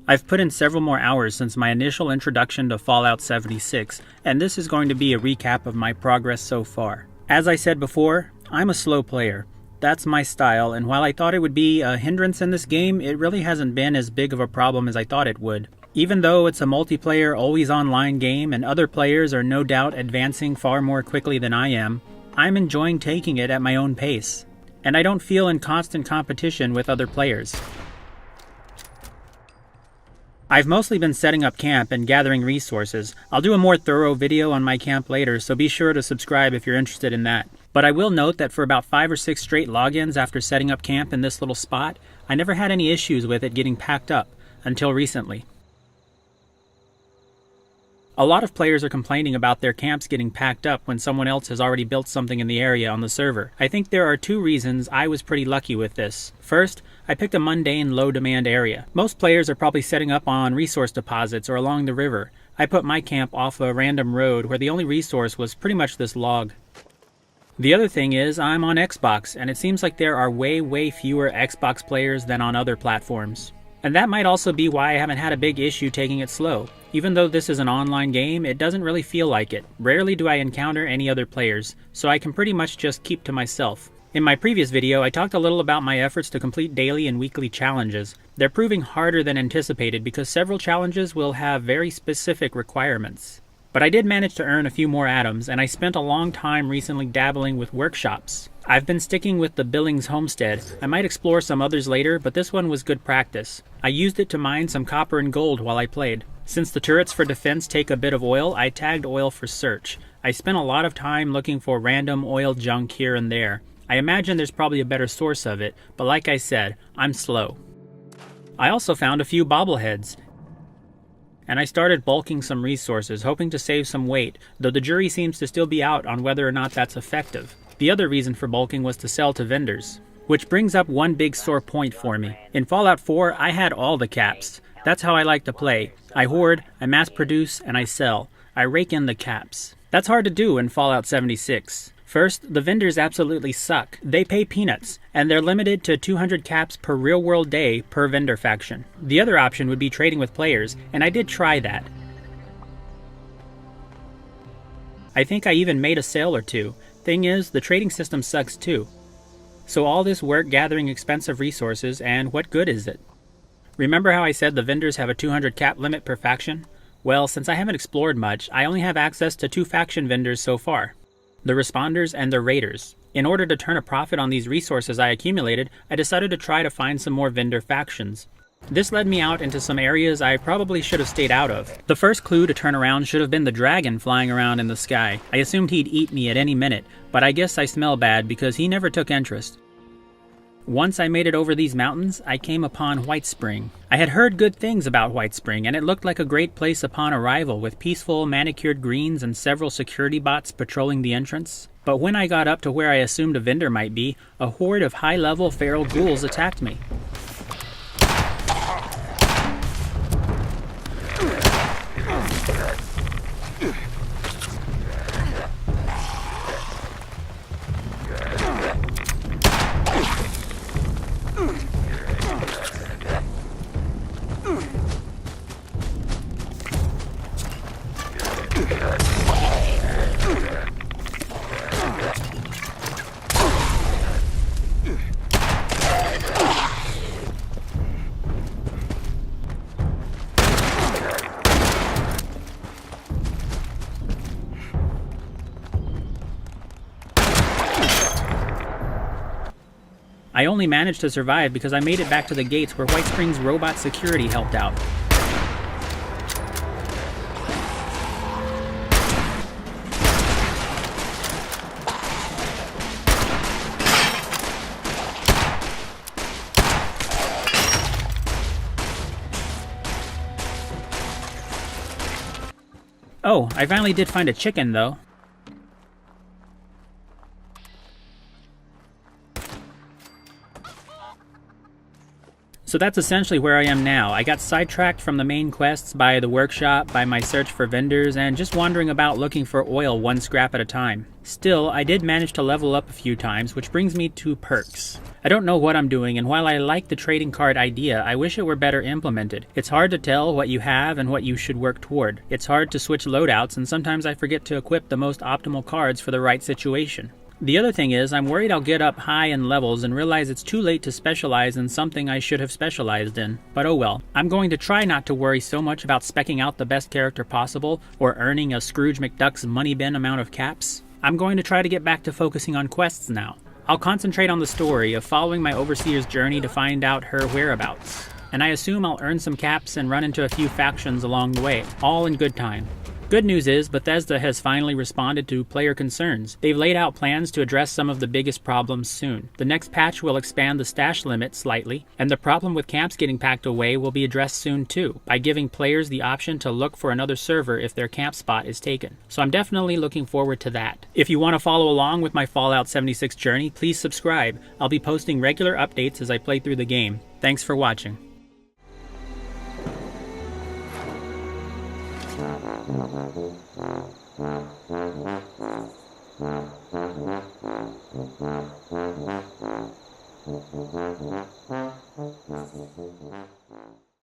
I've put in several more hours since my initial introduction to Fallout 76, and this is going to be a recap of my progress so far. As I said before, I'm a slow player. That's my style, and while I thought it would be a hindrance in this game, it really hasn't been as big of a problem as I thought it would. Even though it's a multiplayer, always online game, and other players are no doubt advancing far more quickly than I am, I'm enjoying taking it at my own pace. And I don't feel in constant competition with other players. I've mostly been setting up camp and gathering resources. I'll do a more thorough video on my camp later, so be sure to subscribe if you're interested in that. But I will note that for about 5 or 6 straight logins after setting up camp in this little spot, I never had any issues with it getting packed up, until recently. A lot of players are complaining about their camps getting packed up when someone else has already built something in the area on the server. I think there are 2 reasons I was pretty lucky with this. First, I picked a mundane, low-demand area. Most players are probably setting up on resource deposits or along the river. I put my camp off a random road where the only resource was pretty much this log. The other thing is, I'm on Xbox, and it seems like there are way fewer Xbox players than on other platforms. And that might also be why I haven't had a big issue taking it slow. Even though this is an online game, it doesn't really feel like it. Rarely do I encounter any other players, so I can pretty much just keep to myself. In my previous video, I talked a little about my efforts to complete daily and weekly challenges. They're proving harder than anticipated because several challenges will have very specific requirements. But I did manage to earn a few more atoms, and I spent a long time recently dabbling with workshops. I've been sticking with the Billings Homestead. I might explore some others later, but this one was good practice. I used it to mine some copper and gold while I played. Since the turrets for defense take a bit of oil, I tagged oil for search. I spent a lot of time looking for random oil junk here and there. I imagine there's probably a better source of it, but like I said, I'm slow. I also found a few bobbleheads, and I started bulking some resources, hoping to save some weight, though the jury seems to still be out on whether or not that's effective. The other reason for bulking was to sell to vendors. Which brings up one big sore point for me. In Fallout 4, I had all the caps. That's how I like to play. I hoard, I mass produce, and I sell. I rake in the caps. That's hard to do in Fallout 76. First, the vendors absolutely suck. They pay peanuts, and they're limited to 200 caps per real-world day per vendor faction. The other option would be trading with players, and I did try that. I think I even made a sale or 2. Thing is, the trading system sucks too. So all this work gathering expensive resources, and what good is it? Remember how I said the vendors have a 200 cap limit per faction? Well, since I haven't explored much, I only have access to 2 faction vendors so far. The Responders and the Raiders. In order to turn a profit on these resources I accumulated, I decided to try to find some more vendor factions. This led me out into some areas I probably should have stayed out of. The first clue to turn around should have been the dragon flying around in the sky. I assumed he'd eat me at any minute, but I guess I smell bad because he never took interest. Once I made it over these mountains, I came upon White Spring. I had heard good things about White Spring, and it looked like a great place upon arrival, with peaceful, manicured greens and several security bots patrolling the entrance. But when I got up to where I assumed a vendor might be, a horde of high-level feral ghouls attacked me. I only managed to survive because I made it back to the gates where White Spring's robot security helped out. Oh, I finally did find a chicken though. So that's essentially where I am now. I got sidetracked from the main quests by the workshop, by my search for vendors, and just wandering about looking for oil one scrap at a time. Still, I did manage to level up a few times, which brings me to perks. I don't know what I'm doing, and while I like the trading card idea, I wish it were better implemented. It's hard to tell what you have and what you should work toward. It's hard to switch loadouts, and sometimes I forget to equip the most optimal cards for the right situation. The other thing is, I'm worried I'll get up high in levels and realize it's too late to specialize in something I should have specialized in. But oh well. I'm going to try not to worry so much about specking out the best character possible or earning a Scrooge McDuck's money bin amount of caps. I'm going to try to get back to focusing on quests now. I'll concentrate on the story of following my overseer's journey to find out her whereabouts. And I assume I'll earn some caps and run into a few factions along the way, all in good time. Good news is, Bethesda has finally responded to player concerns. They've laid out plans to address some of the biggest problems soon. The next patch will expand the stash limit slightly, and the problem with camps getting packed away will be addressed soon too, by giving players the option to look for another server if their camp spot is taken. So I'm definitely looking forward to that. If you want to follow along with my Fallout 76 journey, please subscribe. I'll be posting regular updates as I play through the game. Thanks for watching.